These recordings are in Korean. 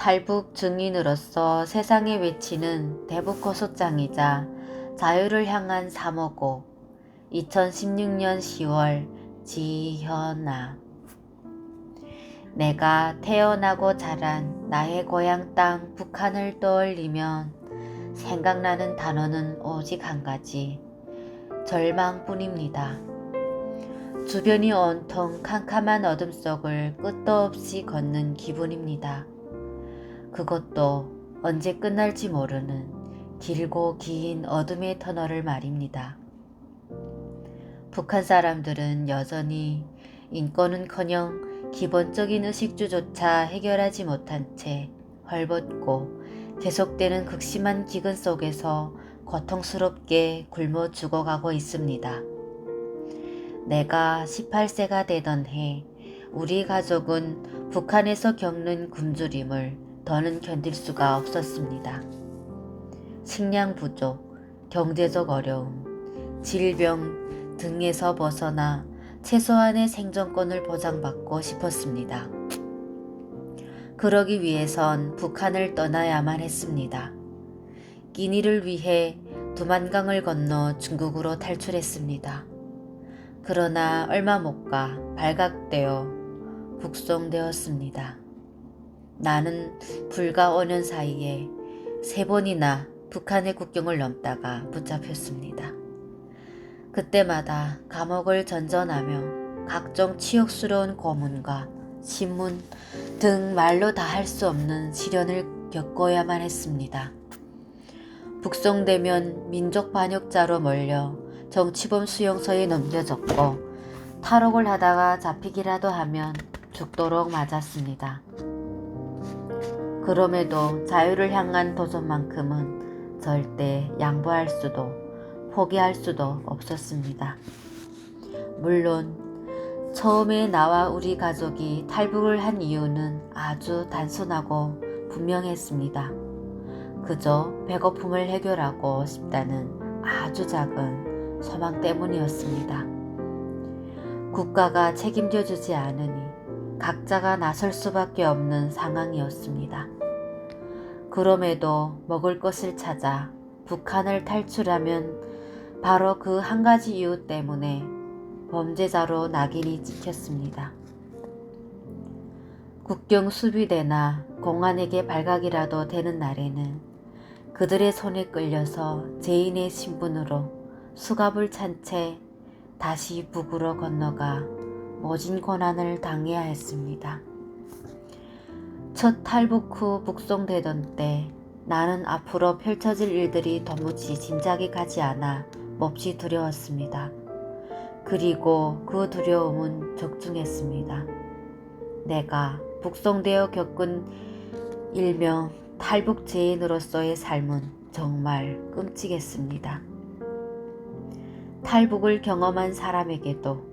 탈북 증인으로서 세상에 외치는 대북 호소장이자 자유를 향한 3호고 2016년 10월 지현아. 내가 태어나고 자란 나의 고향 땅 북한을 떠올리면 생각나는 단어는 오직 한 가지, 절망뿐입니다. 주변이 온통 캄캄한 어둠 속을 끝도 없이 걷는 기분입니다. 그것도 언제 끝날지 모르는 길고 긴 어둠의 터널을 말입니다. 북한 사람들은 여전히 인권은커녕 기본적인 의식주조차 해결하지 못한 채 헐벗고 계속되는 극심한 기근 속에서 고통스럽게 굶어 죽어가고 있습니다. 내가 18세가 되던 해 우리 가족은 북한에서 겪는 굶주림을 더는 견딜 수가 없었습니다. 식량 부족, 경제적 어려움, 질병 등에서 벗어나 최소한의 생존권을 보장받고 싶었습니다. 그러기 위해선 북한을 떠나야만 했습니다. 끼니를 위해 두만강을 건너 중국으로 탈출했습니다. 그러나 얼마 못 가 발각되어 북송되었습니다. 나는 불과 5년 사이에 3번이나 북한의 국경을 넘다가 붙잡혔습니다. 그때마다 감옥을 전전하며 각종 치욕스러운 고문과 신문 등 말로 다 할 수 없는 시련을 겪어야만 했습니다. 북송되면 민족 반역자로 몰려 정치범 수용소에 넘겨졌고 탈옥을 하다가 잡히기라도 하면 죽도록 맞았습니다. 그럼에도 자유를 향한 도전만큼은 절대 양보할 수도 포기할 수도 없었습니다. 물론 처음에 나와 우리 가족이 탈북을 한 이유는 아주 단순하고 분명했습니다. 그저 배고픔을 해결하고 싶다는 아주 작은 소망 때문이었습니다. 국가가 책임져 주지 않으니 각자가 나설 수밖에 없는 상황이었습니다. 그럼에도 먹을 것을 찾아 북한을 탈출하면 바로 그 한 가지 이유 때문에 범죄자로 낙인이 찍혔습니다. 국경 수비대나 공안에게 발각이라도 되는 날에는 그들의 손에 끌려서 죄인의 신분으로 수갑을 찬 채 다시 북으로 건너가 모진 고난을 당해야 했습니다. 첫 탈북 후 북송되던 때 나는 앞으로 펼쳐질 일들이 도무지 짐작이 가지 않아 몹시 두려웠습니다. 그리고 그 두려움은 적중했습니다. 내가 북송되어 겪은 일명 탈북 죄인으로서의 삶은 정말 끔찍했습니다. 탈북을 경험한 사람에게도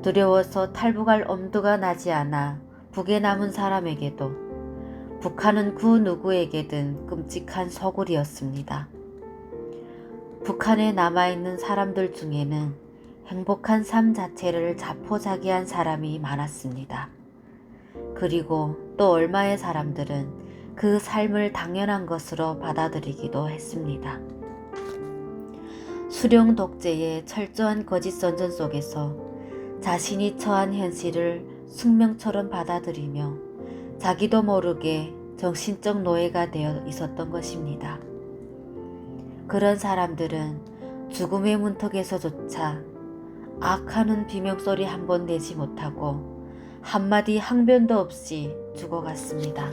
두려워서 탈북할 엄두가 나지 않아 북에 남은 사람에게도 북한은 그 누구에게든 끔찍한 소굴이었습니다. 북한에 남아있는 사람들 중에는 행복한 삶 자체를 자포자기한 사람이 많았습니다. 그리고 또 얼마의 사람들은 그 삶을 당연한 것으로 받아들이기도 했습니다. 수령 독재의 철저한 거짓 선전 속에서 자신이 처한 현실을 숙명처럼 받아들이며 자기도 모르게 정신적 노예가 되어 있었던 것입니다. 그런 사람들은 죽음의 문턱에서조차 악하는 비명소리 한 번 내지 못하고 한마디 항변도 없이 죽어갔습니다.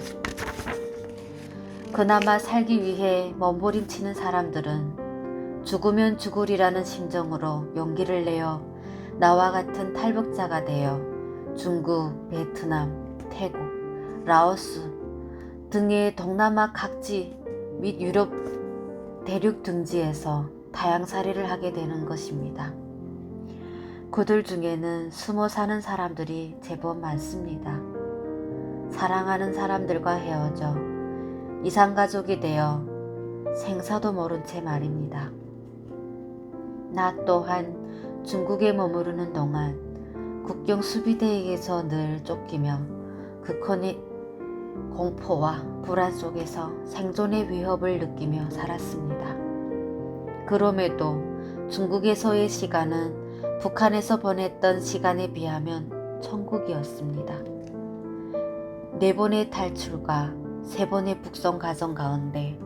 그나마 살기 위해 몸부림치는 사람들은 죽으면 죽으리라는 심정으로 용기를 내어 나와 같은 탈북자가 되어 중국, 베트남, 태국, 라오스 등의 동남아 각지 및 유럽 대륙 등지에서 다양살이를 하게 되는 것입니다. 그들 중에는 숨어 사는 사람들이 제법 많습니다. 사랑하는 사람들과 헤어져 이산가족이 되어 생사도 모른 채 말입니다. 나 또한 중국에 머무르는 동안 국경 수비대에게서 늘 쫓기며 공포와 불안 속에서 생존의 위협을 느끼며 살았습니다. 그럼에도 중국에서의 시간은 북한에서 보냈던 시간에 비하면 천국이었습니다. 4번의 탈출과 3번의 북송 과정 가운데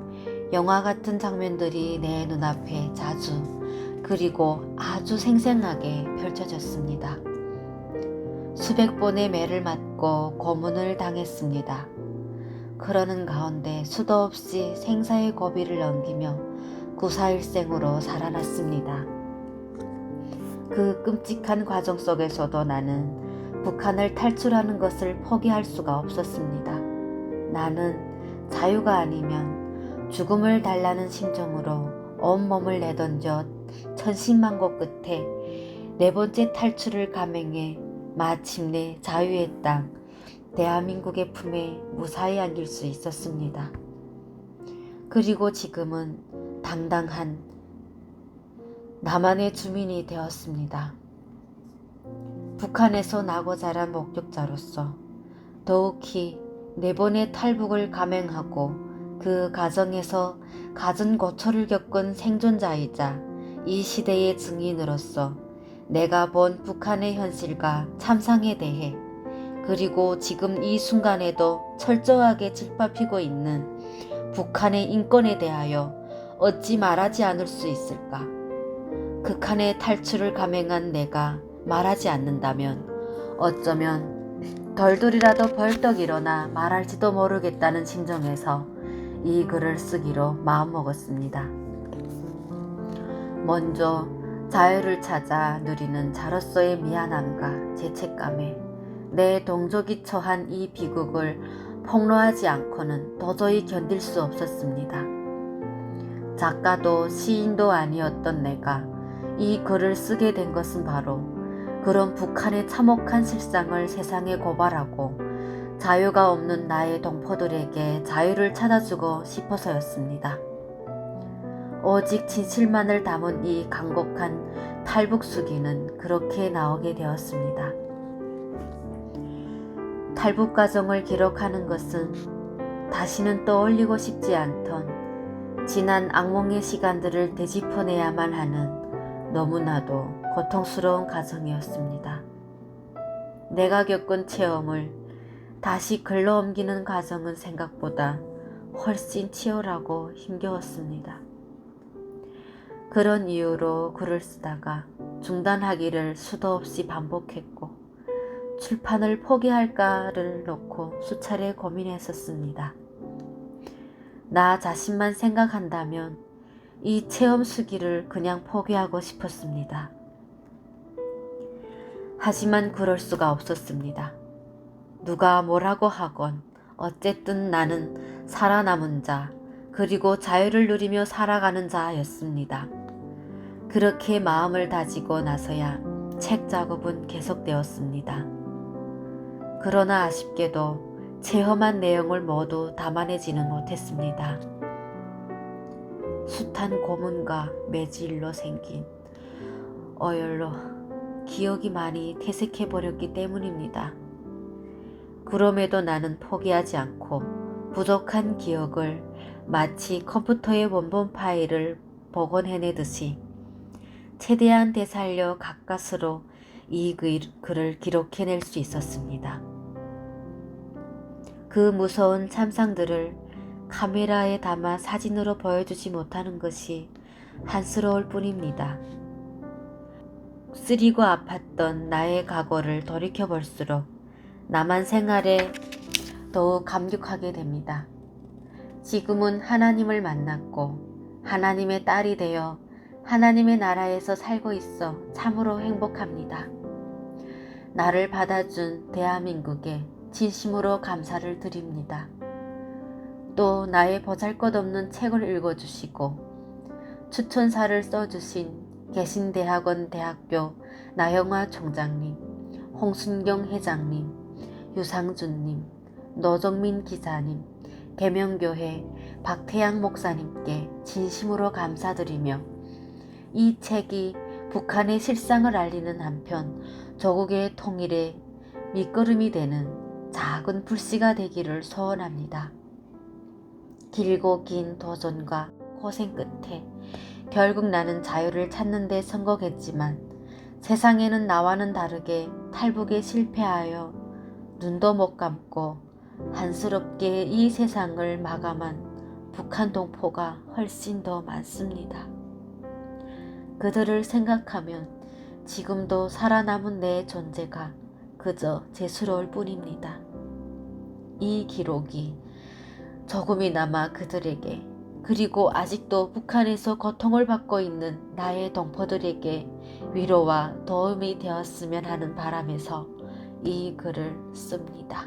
영화 같은 장면들이 내 눈앞에 자주 그리고 아주 생생하게 펼쳐졌습니다. 수백 번의 매를 맞고 고문을 당했습니다. 그러는 가운데 수도 없이 생사의 고비를 넘기며 구사일생으로 살아났습니다. 그 끔찍한 과정 속에서도 나는 북한을 탈출하는 것을 포기할 수가 없었습니다. 나는 자유가 아니면 죽음을 달라는 심정으로 온몸을 내던져 천신만고 끝에 4번째 탈출을 감행해 마침내 자유의 땅 대한민국의 품에 무사히 안길 수 있었습니다. 그리고 지금은 당당한 남한의 주민이 되었습니다. 북한에서 나고 자란 목격자로서 더욱이 4번의 탈북을 감행하고 그 과정에서 갖은 고초를 겪은 생존자이자 이 시대의 증인으로서 내가 본 북한의 현실과 참상에 대해 그리고 지금 이 순간에도 철저하게 짓밟히고 있는 북한의 인권에 대하여 어찌 말하지 않을 수 있을까? 극한의 탈출을 감행한 내가 말하지 않는다면 어쩌면 덜덜이라도 벌떡 일어나 말할지도 모르겠다는 심정에서 이 글을 쓰기로 마음먹었습니다. 먼저 자유를 찾아 누리는 자로서의 미안함과 죄책감에 내 동족이 처한 이 비극을 폭로하지 않고는 도저히 견딜 수 없었습니다. 작가도 시인도 아니었던 내가 이 글을 쓰게 된 것은 바로 그런 북한의 참혹한 실상을 세상에 고발하고 자유가 없는 나의 동포들에게 자유를 찾아주고 싶어서였습니다. 오직 진실만을 담은 이 간곡한 탈북수기는 그렇게 나오게 되었습니다. 탈북 과정을 기록하는 것은 다시는 떠올리고 싶지 않던 지난 악몽의 시간들을 되짚어내야만 하는 너무나도 고통스러운 과정이었습니다. 내가 겪은 체험을 다시 글로 옮기는 과정은 생각보다 훨씬 치열하고 힘겨웠습니다. 그런 이유로 글을 쓰다가 중단하기를 수도 없이 반복했고 출판을 포기할까를 놓고 수차례 고민했었습니다. 나 자신만 생각한다면 이 체험 수기를 그냥 포기하고 싶었습니다. 하지만 그럴 수가 없었습니다. 누가 뭐라고 하건 어쨌든 나는 살아남은 자 그리고 자유를 누리며 살아가는 자였습니다. 그렇게 마음을 다지고 나서야 책 작업은 계속되었습니다. 그러나 아쉽게도 체험한 내용을 모두 담아내지는 못했습니다. 숱한 고문과 매질로 생긴 어혈로 기억이 많이 퇴색해버렸기 때문입니다. 그럼에도 나는 포기하지 않고 부족한 기억을 마치 컴퓨터의 원본 파일을 복원해내듯이 최대한 되살려 가까스로 이 글을 기록해낼 수 있었습니다. 그 무서운 참상들을 카메라에 담아 사진으로 보여주지 못하는 것이 한스러울 뿐입니다. 쓰리고 아팠던 나의 과거를 돌이켜볼수록 남한 생활에 더욱 감격하게 됩니다. 지금은 하나님을 만났고 하나님의 딸이 되어 하나님의 나라에서 살고 있어 참으로 행복합니다. 나를 받아준 대한민국에 진심으로 감사를 드립니다. 또 나의 보잘것없는 책을 읽어주시고 추천사를 써주신 개신대학원 대학교 나영화 총장님, 홍순경 회장님, 유상준님, 노정민 기자님, 계명교회 박태양 목사님께 진심으로 감사드리며 이 책이 북한의 실상을 알리는 한편 조국의 통일에 밑거름이 되는 작은 불씨가 되기를 소원합니다. 길고 긴 도전과 고생 끝에 결국 나는 자유를 찾는 데 성공했지만 세상에는 나와는 다르게 탈북에 실패하여 눈도 못 감고 한스럽게 이 세상을 마감한 북한 동포가 훨씬 더 많습니다. 그들을 생각하면 지금도 살아남은 내 존재가 그저 재수로울 뿐입니다. 이 기록이 조금이나마 그들에게, 그리고 아직도 북한에서 고통을 받고 있는 나의 동포들에게 위로와 도움이 되었으면 하는 바람에서 이 글을 씁니다.